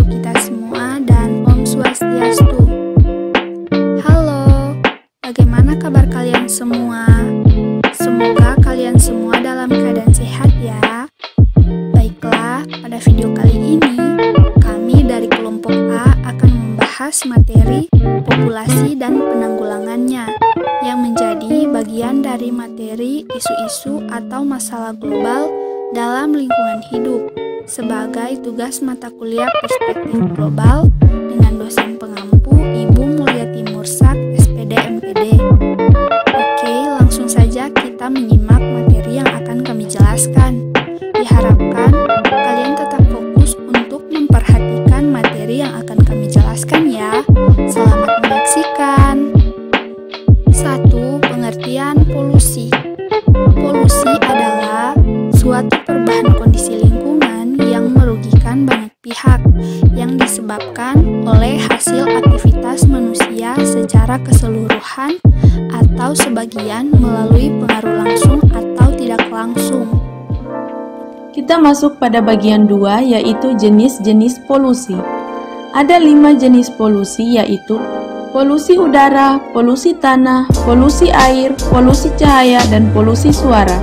kita semua dan Om Swastiastu. Halo, bagaimana kabar kalian semua? Semoga kalian semua dalam keadaan sehat ya. Baiklah, pada video kali ini kami dari kelompok A akan membahas materi populasi dan penanggulangannya yang menjadi bagian dari materi isu-isu atau masalah global dalam lingkungan hidup sebagai tugas mata kuliah perspektif global dengan dosen pengampu Ibu Mulyati Mursak, SPD MPD. Oke, langsung saja kita menyimak materi yang akan kami jelaskan. Diharapkan kalian tetap fokus untuk memperhatikan materi yang akan kami jelaskan ya. Selamat menyaksikan. 1. Pengertian polusi. Polusi adalah suatu perubahan kondisi lingkungan yang merugikan banyak pihak yang disebabkan oleh hasil aktivitas manusia secara keseluruhan atau sebagian melalui pengaruh langsung atau tidak langsung. Kita masuk pada bagian 2, yaitu jenis-jenis polusi. Ada 5 jenis polusi, yaitu polusi udara, polusi tanah, polusi air, polusi cahaya, dan polusi suara.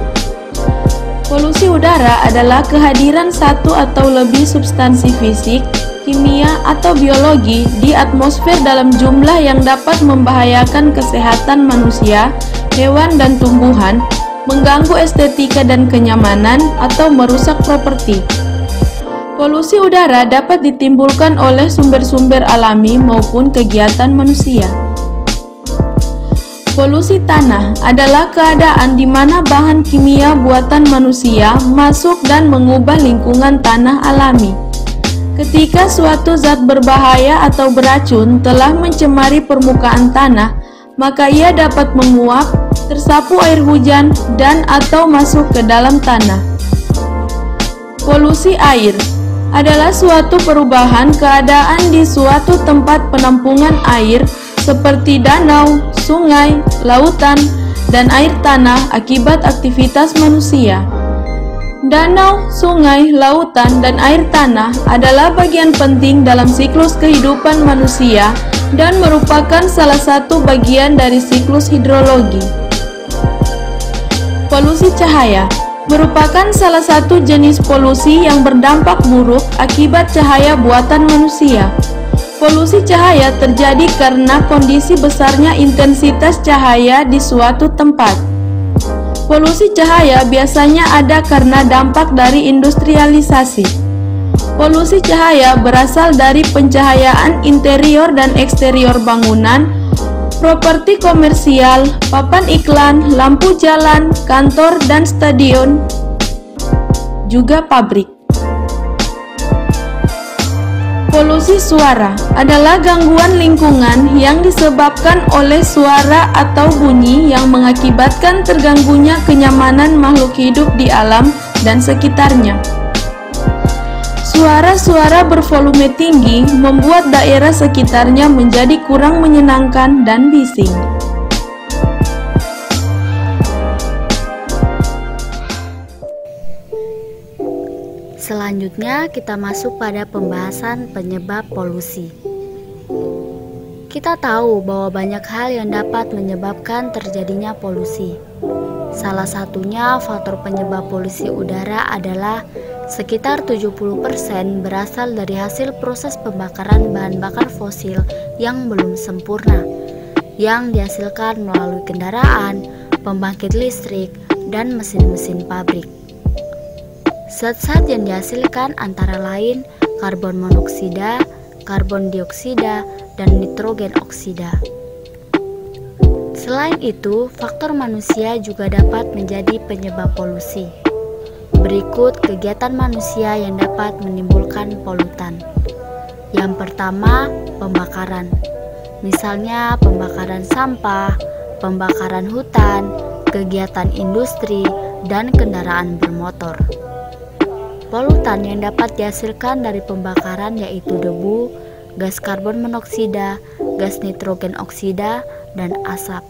Polusi udara adalah kehadiran satu atau lebih substansi fisik, kimia, atau biologi di atmosfer dalam jumlah yang dapat membahayakan kesehatan manusia, hewan, dan tumbuhan, mengganggu estetika dan kenyamanan, atau merusak properti. Polusi udara dapat ditimbulkan oleh sumber-sumber alami maupun kegiatan manusia. Polusi tanah adalah keadaan di mana bahan kimia buatan manusia masuk dan mengubah lingkungan tanah alami. Ketika suatu zat berbahaya atau beracun telah mencemari permukaan tanah, maka ia dapat menguap, tersapu air hujan, dan atau masuk ke dalam tanah. Polusi air adalah suatu perubahan keadaan di suatu tempat penampungan air seperti danau, sungai, lautan, dan air tanah akibat aktivitas manusia. Danau, sungai, lautan, dan air tanah adalah bagian penting dalam siklus kehidupan manusia dan merupakan salah satu bagian dari siklus hidrologi. Polusi cahaya merupakan salah satu jenis polusi yang berdampak buruk akibat cahaya buatan manusia. Polusi cahaya terjadi karena kondisi besarnya intensitas cahaya di suatu tempat. Polusi cahaya biasanya ada karena dampak dari industrialisasi. Polusi cahaya berasal dari pencahayaan interior dan eksterior bangunan, properti komersial, papan iklan, lampu jalan, kantor, dan stadion, juga pabrik. Polusi suara adalah gangguan lingkungan yang disebabkan oleh suara atau bunyi yang mengakibatkan terganggunya kenyamanan makhluk hidup di alam dan sekitarnya. Suara-suara bervolume tinggi membuat daerah sekitarnya menjadi kurang menyenangkan dan bising. Selanjutnya kita masuk pada pembahasan penyebab polusi. Kita tahu bahwa banyak hal yang dapat menyebabkan terjadinya polusi. Salah satunya faktor penyebab polusi udara adalah sekitar 70% berasal dari hasil proses pembakaran bahan bakar fosil yang belum sempurna, yang dihasilkan melalui kendaraan, pembangkit listrik, dan mesin-mesin pabrik. Zat-zat yang dihasilkan antara lain karbon monoksida, karbon dioksida, dan nitrogen oksida. Selain itu, faktor manusia juga dapat menjadi penyebab polusi. Berikut kegiatan manusia yang dapat menimbulkan polutan. Yang pertama, pembakaran. Misalnya pembakaran sampah, pembakaran hutan, kegiatan industri, dan kendaraan bermotor. Polutan yang dapat dihasilkan dari pembakaran yaitu debu, gas karbon monoksida, gas nitrogen oksida, dan asap.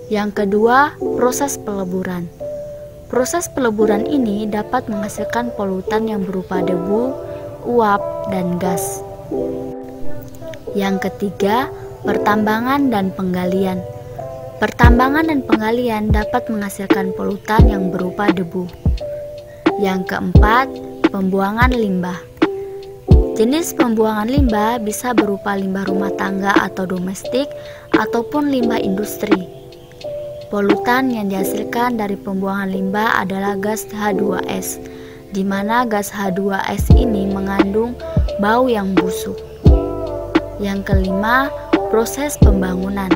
Yang kedua, proses peleburan. Proses peleburan ini dapat menghasilkan polutan yang berupa debu, uap dan gas. Yang ketiga, pertambangan dan penggalian. Pertambangan dan penggalian dapat menghasilkan polutan yang berupa debu. Yang keempat, pembuangan limbah. Jenis pembuangan limbah bisa berupa limbah rumah tangga atau domestik ataupun limbah industri. Polutan yang dihasilkan dari pembuangan limbah adalah gas H2S, di mana gas H2S ini mengandung bau yang busuk. Yang kelima, proses pembangunan.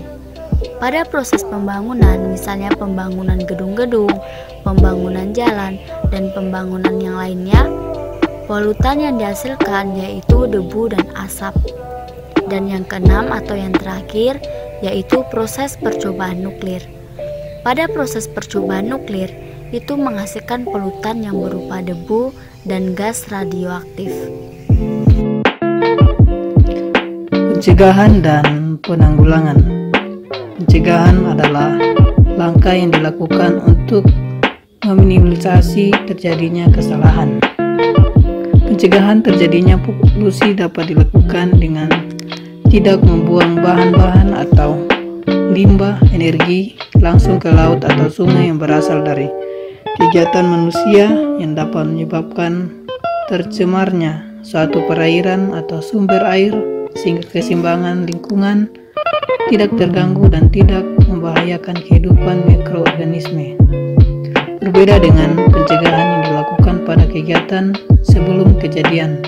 Pada proses pembangunan, misalnya pembangunan gedung-gedung, pembangunan jalan, dan pembangunan yang lainnya, polutan yang dihasilkan yaitu debu dan asap. Dan yang keenam atau yang terakhir yaitu proses percobaan nuklir. Pada proses percobaan nuklir itu menghasilkan polutan yang berupa debu dan gas radioaktif. Pencegahan dan penanggulangan. Pencegahan adalah langkah yang dilakukan untuk meminimalisasi terjadinya kesalahan. Pencegahan terjadinya polusi dapat dilakukan dengan tidak membuang bahan-bahan atau limbah energi langsung ke laut atau sungai yang berasal dari kegiatan manusia yang dapat menyebabkan tercemarnya suatu perairan atau sumber air sehingga keseimbangan lingkungan tidak terganggu dan tidak membahayakan kehidupan mikroorganisme. Berbeda dengan pencegahan yang dilakukan pada kegiatan sebelum kejadian,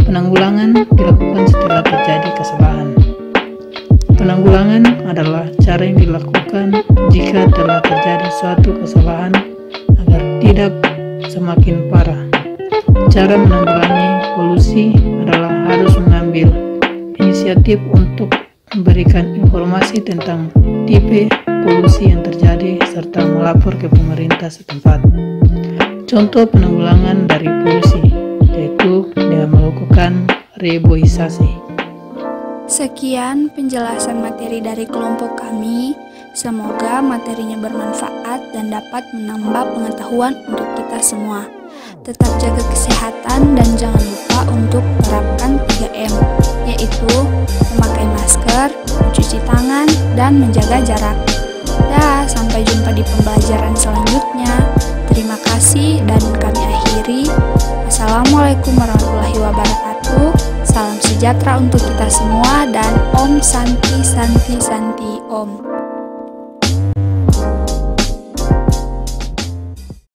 penanggulangan dilakukan setelah terjadi kesalahan. Penanggulangan adalah cara yang dilakukan jika telah terjadi suatu kesalahan agar tidak semakin parah. Cara menanggulangi polusi adalah harus mengambil inisiatif untuk memberikan informasi tentang tipe polusi yang terjadi serta melapor ke pemerintah setempat. Contoh penanggulangan dari polusi yaitu dengan melakukan reboisasi. Sekian penjelasan materi dari kelompok kami. Semoga materinya bermanfaat dan dapat menambah pengetahuan untuk kita semua. Tetap jaga kesehatan dan jangan lupa untuk terapkan 3M, yaitu memakai masker, mencuci tangan, dan menjaga jarak. Sampai jumpa di pembelajaran selanjutnya. Terima kasih dan kami akhiri. Assalamualaikum warahmatullahi wabarakatuh. Salam sejahtera untuk kita semua dan Om Santi Santi Santi Om.